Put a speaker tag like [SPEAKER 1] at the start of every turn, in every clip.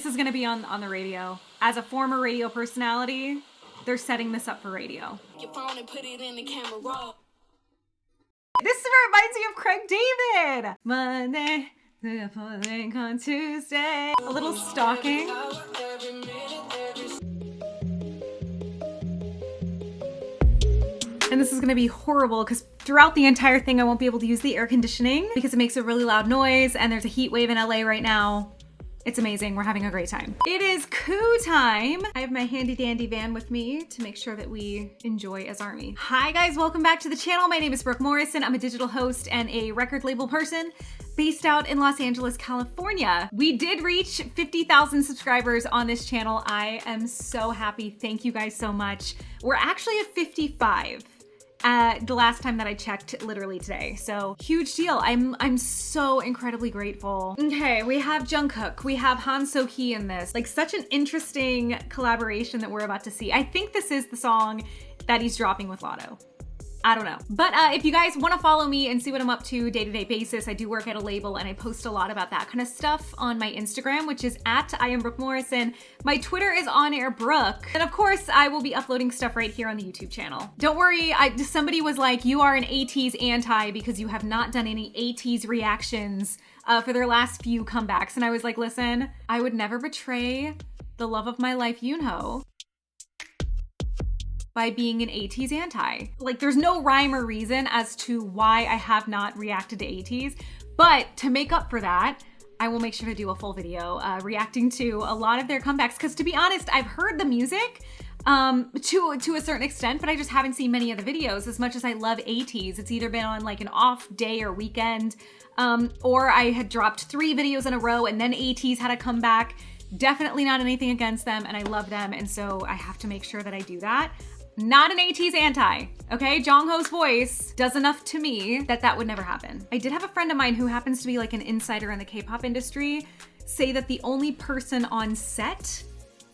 [SPEAKER 1] This is gonna be on the radio. As a former radio personality, they're setting this up for radio. Your phone and put it in the camera roll. This reminds me of Craig David. Monday, on Tuesday. A little stalking. And this is gonna be horrible because throughout the entire thing I won't be able to use the air conditioning because it makes a really loud noise and there's a heat wave in LA right now. It's amazing, we're having a great time. It is coup time. I have my handy dandy van with me to make sure that we enjoy as ARMY. Hi guys, welcome back to the channel. My name is Brooke Morrison. I'm a digital host and a record label person based out in Los Angeles, California. We did reach 50,000 subscribers on this channel. I am so happy, thank you guys so much. We're actually at 55. The last time that I checked, literally today. So huge deal. I'm so incredibly grateful. Okay, we have Jungkook. We have Han So-hee in this. Like such an interesting collaboration that we're about to see. I think this is the song that he's dropping with Latto. I don't know. But if you guys want to follow me and see what I'm up to day-to-day basis, I do work at a label and I post a lot about that kind of stuff on my Instagram, which is at I am Brooke Morrison. My Twitter is On Air Brooke. And of course, I will be uploading stuff right here on the YouTube channel. Don't worry, somebody was like, you are an ATEEZ anti because you have not done any ATEEZ reactions for their last few comebacks. And I was like, listen, I would never betray the love of my life, Yoonho, by being an ATEEZ anti. Like there's no rhyme or reason as to why I have not reacted to ATEEZ, but to make up for that, I will make sure to do a full video reacting to a lot of their comebacks. Because to be honest, I've heard the music to a certain extent, but I just haven't seen many of the videos. As much as I love ATEEZ, it's either been on like an off day or weekend, or I had dropped 3 videos in a row and then ATEEZ had a comeback. Definitely not anything against them and I love them, and so I have to make sure that I do that. Not an ATEEZ anti, okay? Jongho's voice does enough to me that that would never happen. I did have a friend of mine who happens to be like an insider in the K-pop industry say that the only person on set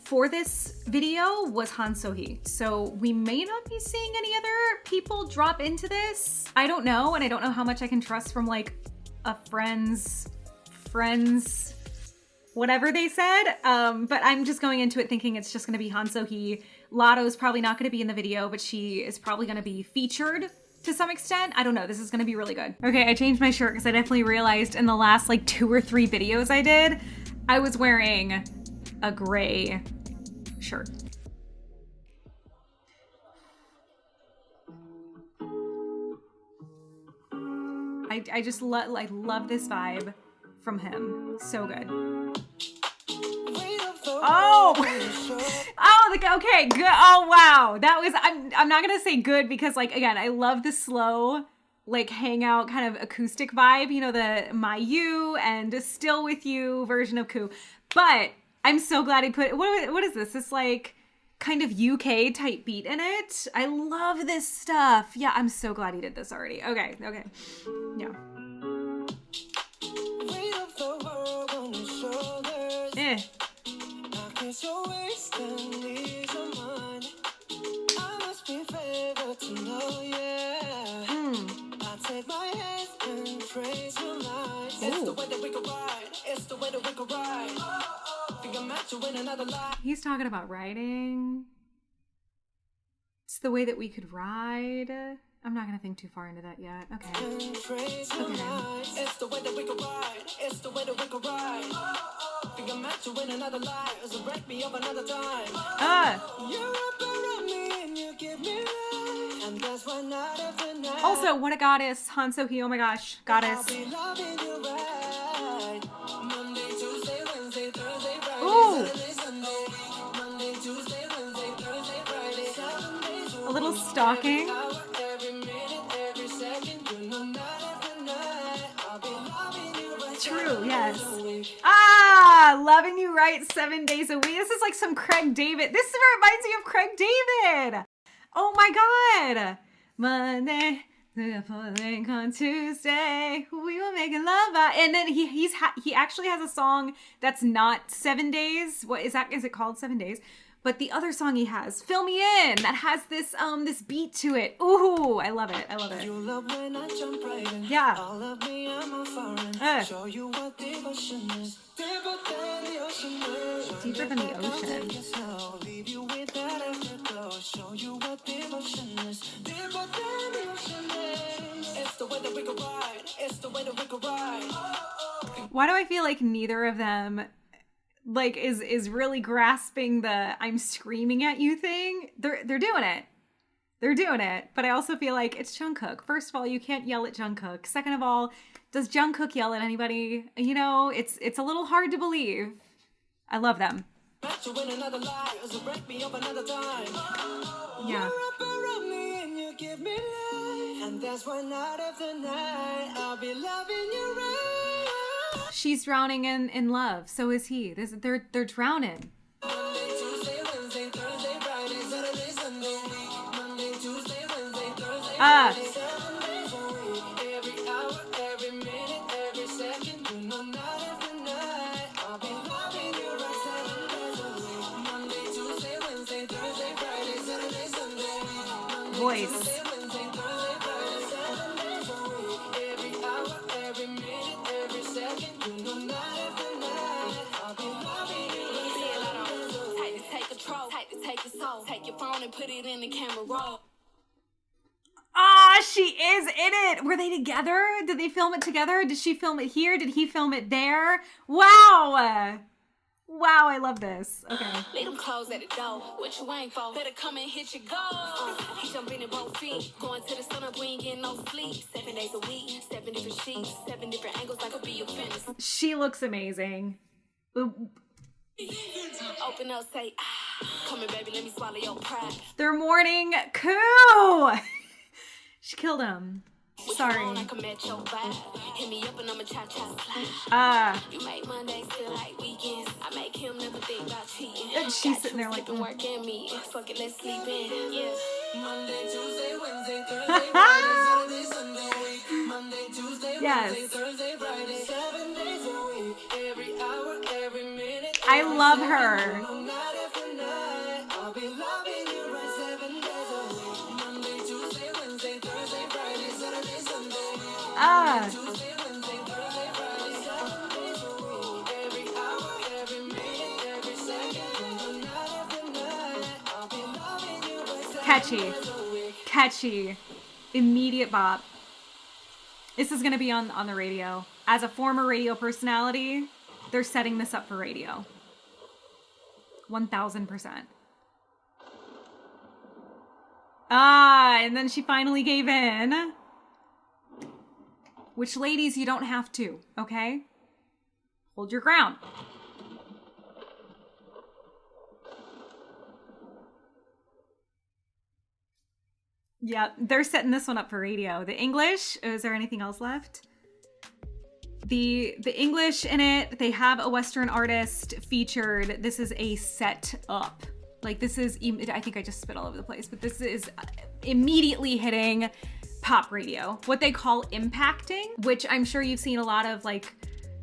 [SPEAKER 1] for this video was Han So-hee. So we may not be seeing any other people drop into this. I don't know, and I don't know how much I can trust from like a friend's whatever they said, but I'm just going into it thinking it's just gonna be Han So-hee. Latto's probably not gonna be in the video, but she is probably gonna be featured to some extent. I don't know, this is gonna be really good. Okay, I changed my shirt because I definitely realized in the last like 2 or 3 videos I did, I was wearing a gray shirt. I just love this vibe from him, so good. Oh, okay, good. Oh, wow. That was, I'm not gonna say good because like, again, I love the slow, like hangout kind of acoustic vibe, you know, the My You and Still With You version of Koo. But I'm so glad he put, what is this? This like kind of UK type beat in it. I love this stuff. Yeah, I'm so glad he did this already. Okay. Yeah. He's talking about riding. It's the way that we could ride. I'm not gonna think too far into that yet. Okay. It's the way that we could ride. It's the way that we could ride. Think I'm meant to win another life. So break me up another time. Also, what a goddess. Han So-hee, oh my gosh. Goddess. Ooh. A little stalking. True, yes. Loving you right 7 days a week. This is like some Craig David. This reminds me of Craig David. Oh my God. Monday, on Tuesday, we were making love. And then he actually has a song that's not 7 days. What is that? Is it called 7 days? But the other song he has, Fill Me In, that has this this beat to it. Ooh, I love it. I love it. You love when I jump right in. Yeah. All of me, I'm a foreign. Show you what devotion is. Deeper than the ocean is. deeper than the ocean. Why do I feel like neither of them like is really grasping the I'm screaming at you thing? They're doing it. They're doing it. But I also feel like it's Jungkook. First of all, you can't yell at Jungkook. Second of all, does Jungkook yell at anybody? You know, it's a little hard to believe. I love them. Yeah. She's drowning in love. So is he. They're drowning. Voice. Take your phone and put it in the camera roll. Ah, she is in it. Were they together? Did they film it together? Did she film it here? Did he film it there? Wow. Wow, I love this. Okay. Leave them clothes at the door. What you ain't for? Better come and hit your goal. He jumping in both feet. Going to the sun up, we ain't getting no sleep. 7 days a week, 7 different sheets, 7 different angles. I could be your fence. She looks amazing. Open up, say, come here, baby, let me swallow your pride. They're mourning Koo. She killed him. Sorry. Hit me up and I'm a cha-cha. You make Mondays feel like weekends. I make him never think about cheating. And she's sitting there like work and me. Fuck it, let's sleep in. Yeah. Monday, Tuesday, Wednesday, Thursday, Friday, Saturday, Sunday, Monday, Tuesday, Wednesday, Thursday, Friday, 7 days a week. Every hour, every minute. I love her. I'll be loving you right 7 days a week. Monday, Tuesday, Wednesday, Thursday, Friday, Saturday, Sunday. Tuesday, Wednesday, Thursday, Friday, 7 days a week. Every hour, every minute, every second. Night after night, I'll be loving you right 7 days a week. Catchy. Immediate bop. This is going to be on the radio. As a former radio personality, they're setting this up for radio. 1000%. And then she finally gave in. Which, ladies, you don't have to, okay? Hold your ground. Yeah, they're setting this one up for radio. The English, is there anything else left? The English in it, they have a Western artist featured. This is a set up. Like, this is, I think I just spit all over the place, but this is immediately hitting pop radio. What they call impacting, which I'm sure you've seen a lot of, like,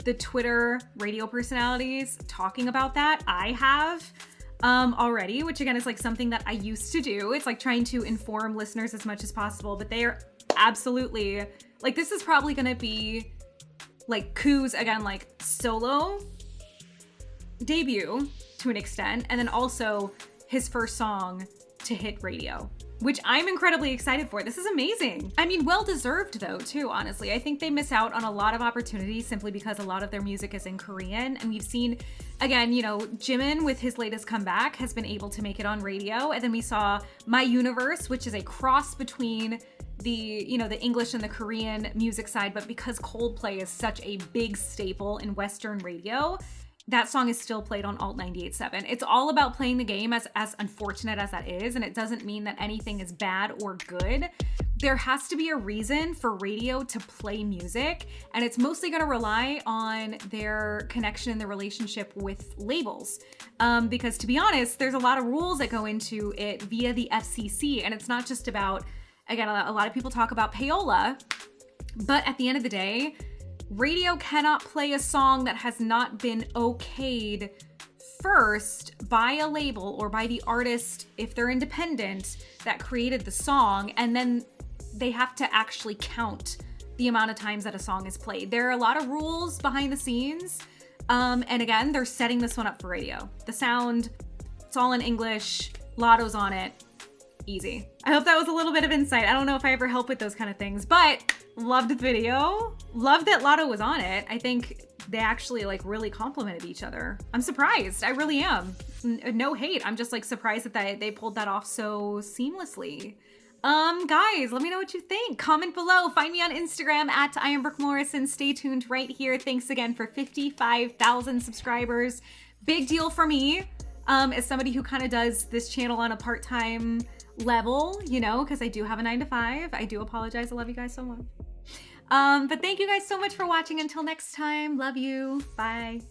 [SPEAKER 1] the Twitter radio personalities talking about that. I have already, which again is like something that I used to do. It's like trying to inform listeners as much as possible, but they are absolutely, like, this is probably gonna be like Koo's, again, like solo debut to an extent, and then also his first song to hit radio, which I'm incredibly excited for. This is amazing. I mean, well-deserved though, too, honestly. I think they miss out on a lot of opportunities simply because a lot of their music is in Korean, and we've seen, again, you know, Jimin with his latest comeback has been able to make it on radio, and then we saw My Universe, which is a cross between the, you know, the English and the Korean music side, but because Coldplay is such a big staple in Western radio, that song is still played on Alt 98.7. It's all about playing the game, as unfortunate as that is, and it doesn't mean that anything is bad or good. There has to be a reason for radio to play music, and it's mostly going to rely on their connection and their relationship with labels. Because to be honest, there's a lot of rules that go into it via the FCC, and it's not just about, again, a lot of people talk about payola, but at the end of the day, radio cannot play a song that has not been okayed first by a label or by the artist, if they're independent, that created the song, and then they have to actually count the amount of times that a song is played. There are a lot of rules behind the scenes And again, they're setting this one up for radio. The sound, it's all in English, Latto's on it, easy. I hope that was a little bit of insight. I don't know if I ever help with those kind of things, but loved the video. Loved that Latto was on it. I think they actually like really complimented each other. I'm surprised, I really am. No hate, I'm just like surprised that they pulled that off so seamlessly. Guys, let me know what you think. Comment below. Find me on Instagram at I am Brooke Morrison. Stay tuned right here. Thanks again for 55,000 subscribers. Big deal for me, as somebody who kind of does this channel on a part-time level, you know, because I do have a 9 to 5. I do apologize. I love you guys so much. But thank you guys so much for watching. Until next time, love you. Bye.